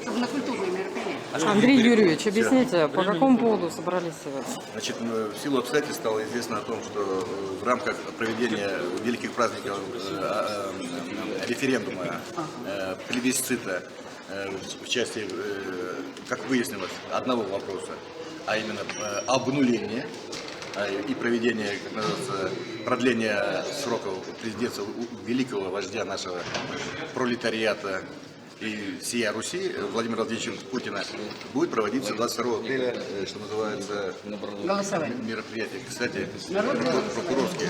чтобы на культурные мероприятия. Андрей Юрьевич, объясните, по какому поводу собрались сегодня? Значит, в силу обстоятельств стало известно о том, что в рамках проведения великих праздников референдума, плебисцита, в части, как выяснилось, одного вопроса, а именно обнуления и проведения, как называется, продления сроков президентства великого вождя нашего пролетариата и всея Руси Владимира Владимировича Путина будет проводиться 22 апреля, что называется, Голосование. мероприятие. Кстати, Народное прокурорские.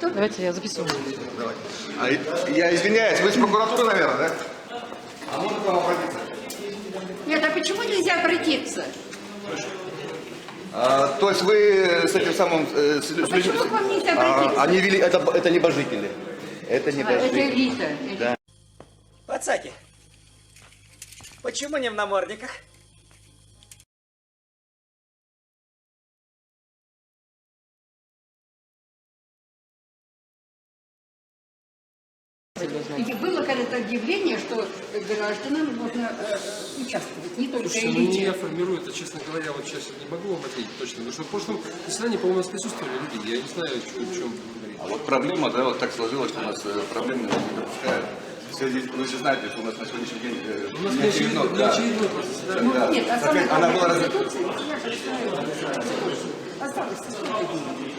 Давайте я записываю. Давай. Я извиняюсь, вы из прокуратуры, наверное, да? А можно к вам обратиться? Нет, а почему нельзя обратиться? То есть вы с этим самым... Почему к вам нельзя обратиться? Они вели... Это небожители. Это небожители. Это элита. Да. Пацаки, почему не в намордниках? И было когда-то объявление, что гражданам можно участвовать, не только Слушайте, ну не элите. я формирую это, честно говоря, вот сейчас не могу вам ответить точно, потому что в прошлом заседании, по-моему, у нас присутствовали люди, я не знаю, о чем вы А говорите. вот проблема, да, вот так сложилось, что у нас проблемы не допускают. Вы же знаете, что у нас на сегодняшний день У нас не очередной просто заседание. да. Нет, а самое Она была главное, Конституция, я же знаю, осталось сколько дней.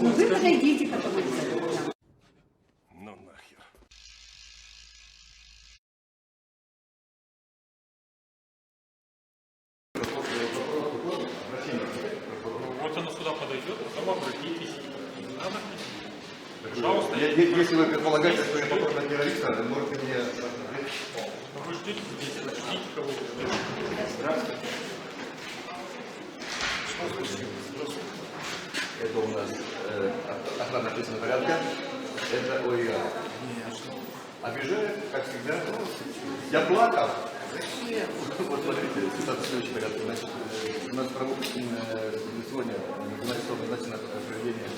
Ну вы подойдите потом обязательно. Ну нахер. Вот она сюда подойдет, потом обратитесь. Надо. Пожалуйста. Если вы предполагаете, что я похож на террориста, можете мне... Ну, вы ждете здесь, ждите кого-то. Здравствуйте. Это у нас охрана общественного порядка. Это ОИА. Обижает, как всегда. Я плакал. Зачем? Вот смотрите, ситуация в следующем порядке. Значит, у нас сегодня назначено проведение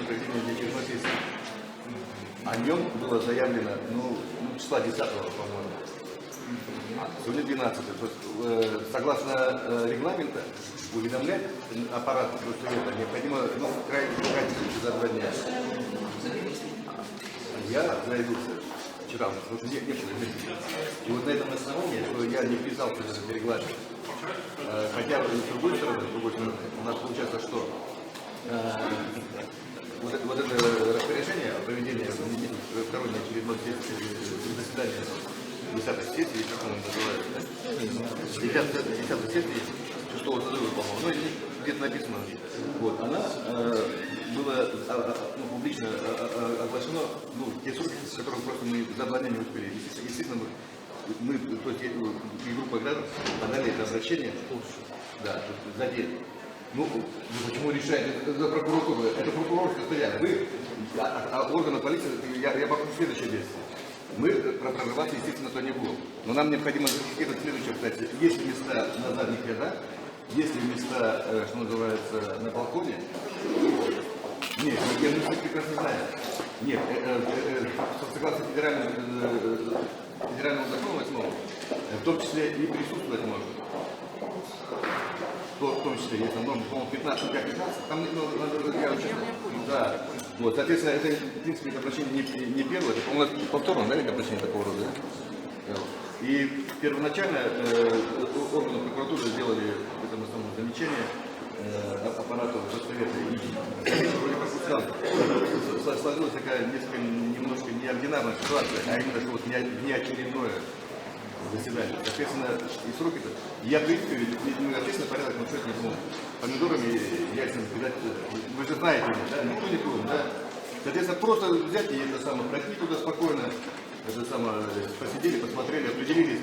проведение очередной сессии. О нем было заявлено, числа 10, по-моему. Сегодня 12. То есть, согласно регламента, уведомлять аппарат Совета необходимо крайне за 2 дня. Я заявился вчера, потому что не было времени. И вот на этом основании, что я не вписался в этот регламент, хотя с другой стороны, у нас получается, что вот это распоряжение о проведении второй очередной заседания 10-й сессии, как он называется, да? 10-й сессии 6-го созыва, по-моему, где-то написано. Вот, она была публично оглашена, те сроки, с которых просто мы за 2 дня не успели. Естественно, мы то есть, и группа граждан подали это обращение, да, за день. Почему решаете? Это за прокуратуру, это прокурорская стоянка. Вы, органы полиции, я попрошу следующее действие. Мы прорываться, естественно, то не будем. Но нам необходимо зафиксировать следующее обстоятельство. Есть ли места на задних рядах, есть ли места, что называется, на балконе? Нет, мы все прекрасно знаем. Нет, согласно федеральному закону 8, в том числе и присутствовать может. В том числе, если норма, по-моему, 15, там надо, я честно, да. Вот, соответственно, это, в принципе, это обращение не первое, это, по-моему, повторное, да, обращение такого рода, да? И первоначально органы прокуратуры сделали этому самому замечание аппарату Совета. И сложилась такая немножко неординарная ситуация, а именно, что вот не очередное заседание. Соответственно, и сроки-то. Я, в принципе, общественный порядок нарушать не буду. Помидорами, яйцами кидать, вы же знаете, да, никто не будет, да. Соответственно, просто взять и это самое, пройти туда спокойно, это самое, посидели, посмотрели, определились,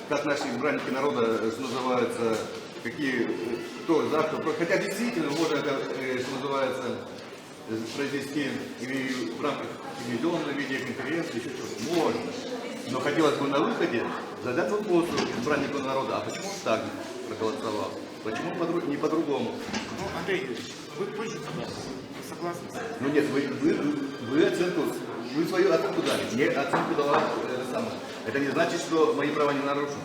как наши избранники народа, что называется, какие, кто за, кто против. Хотя действительно можно это, что называется, произвести и в рамках телевизионной видеоконференции, еще что-то. Можно. Но хотелось бы на выходе задать вопрос избраннику народа, а почему он так проголосовал? Почему не по-другому? Ну, Андрей Юрьевич, вы позже туда. Вы согласны? Ну нет, вы оценку, вы свою оценку дали. Мне оценку дала самое. Это не значит, что мои права не нарушены.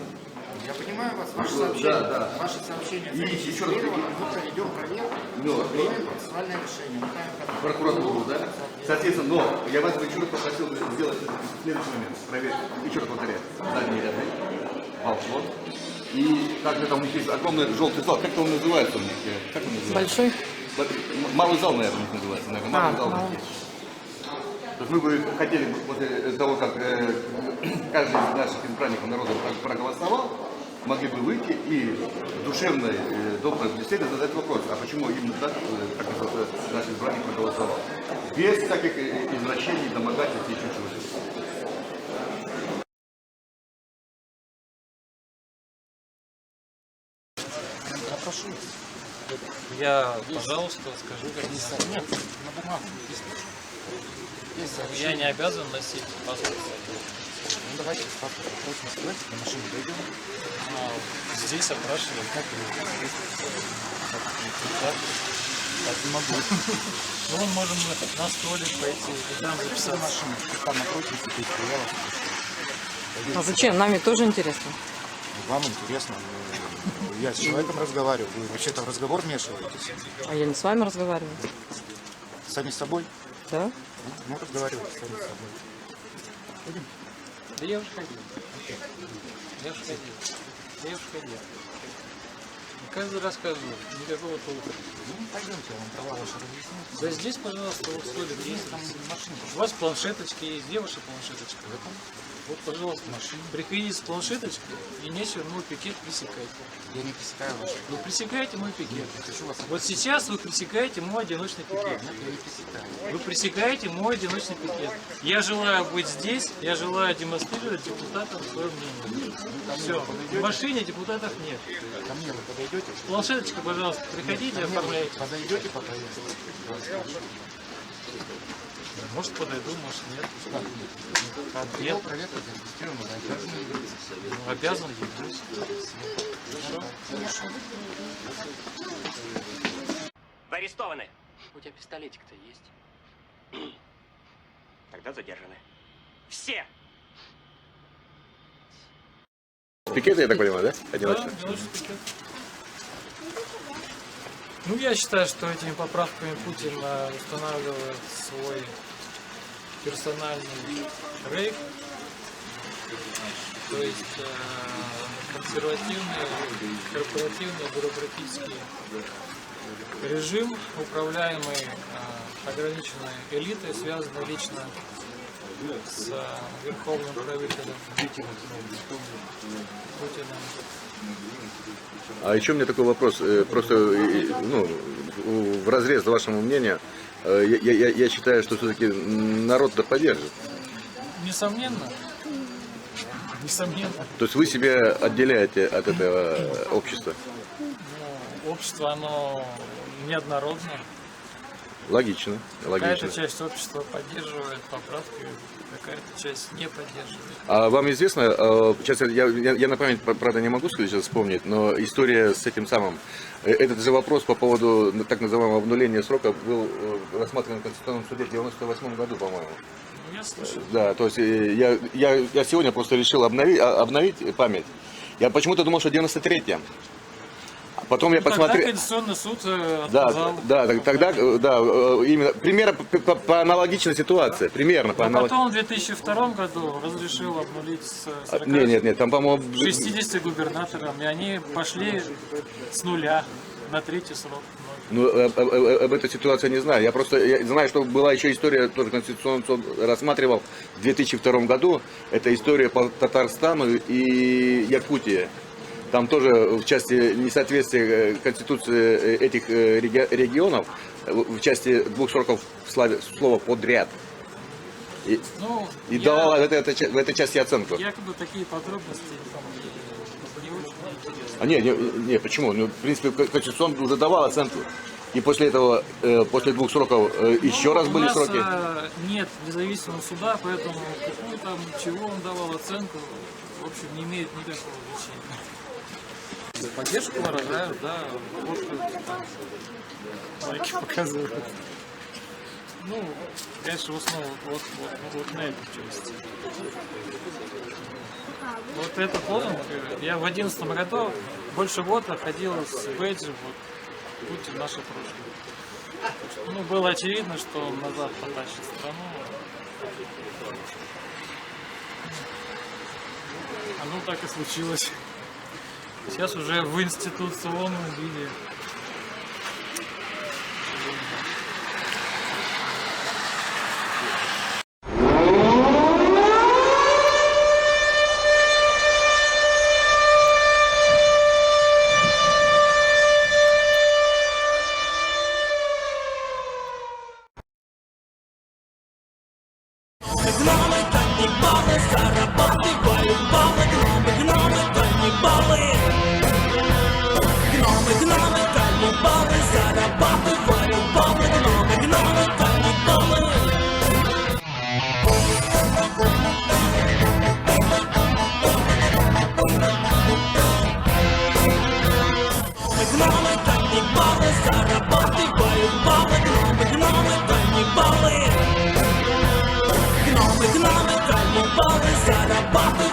Я понимаю вас, ваше Ну, сообщение. да. Ваше сообщение И еще раз зарегистрировано, мы проведем проверку, Ну, примем процессуальное решение. Мы даем как- прокуратуру, да? Соответственно, но я вас еще раз попросил сделать следующий момент. Проверить, еще раз повторяю, задние ряды, балкон. И также там у них есть огромный желтый зал. Как он называется у них? Как он называется? Большой? Малый зал, наверное, у них называется. Наверное, малый зал у них есть. То есть мы бы хотели, после того, как каждый из наших избранников народа проголосовал, могли бы выйти и душевно, доброй беседе задать вопрос, а почему именно так, как наш избранник проголосовал. Без всяких извращений, домогательств и еще чего-то. Я, пожалуйста, скажу, как Нет, на бумагу написано. Есть я сообщение. не обязан носить паспорт. Ну, давайте с паспортом просим сказать, на машине дойдем. Здесь опрашивают. Так не могу. Ну, мы можем на столик пойти и там Что за записаться. машина? Там напротив сидит, я вас прошу. А зачем? Нами тоже интересно. Вам интересно. Я с человеком разговариваю. Вы вообще-то в разговор вмешиваетесь. А я не с вами разговариваю. Сами с собой? Да? Ну, разговаривайте сами с собой. Да я уже ходил. Я уже ходил. Каждый раз скажу, никакого толка. Ну, пойдемте, я вам права ваши разъясню. Да здесь, пожалуйста, вот столик есть. Там машина. У вас планшеточки есть. Где ваша планшеточка? Вот, пожалуйста, приходите с планшеточкой и нечего мой пикет пресекать. Я не пресекаю ваши. Вы пресекаете мой пикет. Хочу вас Вот сейчас вы пресекаете мой одиночный пикет. Нет, я не пресекаю. Вы пресекаете мой одиночный пикет. Я желаю быть здесь, я желаю демонстрировать депутатам свое мнение. Все. В машине депутатов нет. Ко мне вы подойдете? Планшеточка, пожалуйста, приходите, Ко мне вы оформляйте. подойдете, пока я... Может подойду, может нет. Отдел проверка зарегистрирован, Ну, обязан явлюсь. Вы арестованы. У тебя пистолетик-то есть? Тогда задержаны. Все! Пикеты, я так понимаю, да? Да, одиночный пикет. Ну, я считаю, что этими поправками Путин устанавливает свой персональный рейк, то есть консервативный, корпоративный, бюрократический режим, управляемый ограниченной элитой, связанной лично с верховным правителем Путиным. А еще у меня такой вопрос, просто ну, в разрез вашему мнению, я считаю, что все-таки народ-то поддержит. Несомненно. Несомненно. То есть вы себя отделяете от этого общества. Ну, общество, оно неоднородное. Логично, логично. Какая-то часть общества поддерживает поправки, какая-то часть не поддерживает. А вам известно, сейчас я на память, правда, не могу сейчас вспомнить, но история с этим самым, этот же вопрос по поводу так называемого обнуления срока был рассмотрен в Конституционном суде в 1998 году, по-моему. Ну, я слышал. Да, то есть я сегодня просто решил обновить память. Я почему-то думал, что 93-м. Потом я посмотрел. Тогда Конституционный суд отказал. Тогда, да, именно, примерно по аналогичной ситуации, примерно по А аналогичной. потом в 2002 году разрешил обнулить с 40 Нет, там, по-моему, 60 губернаторам, и они пошли с нуля на третий срок. ну, об этой ситуации не знаю. Я знаю, что была еще история, тоже Конституционный суд рассматривал в 2002 году. Это история по Татарстану и Якутии. Там тоже в части несоответствия Конституции этих регионов, в части двух сроков слова «подряд». И давала в этой части оценку. Якобы такие подробности не очень интересны. Не, почему? Ну, в принципе, Конституционный уже давал оценку. И после этого, после двух сроков, еще раз были сроки. У нас нет независимого суда, поэтому какую там, чего он давал оценку, в общем, не имеет никакого значения. Поддержку выражают, да, лайки показывают. Ну, конечно, в основном вот на этой части. Вот этот лозунг, я в 2011 году больше года ходил с бейджем вот, «Путин наше прошлое». Ну, было очевидно, что он назад потащит страну. Оно так и случилось. Сейчас уже в институционном виде. Гноми, каннибали, зарабатывают.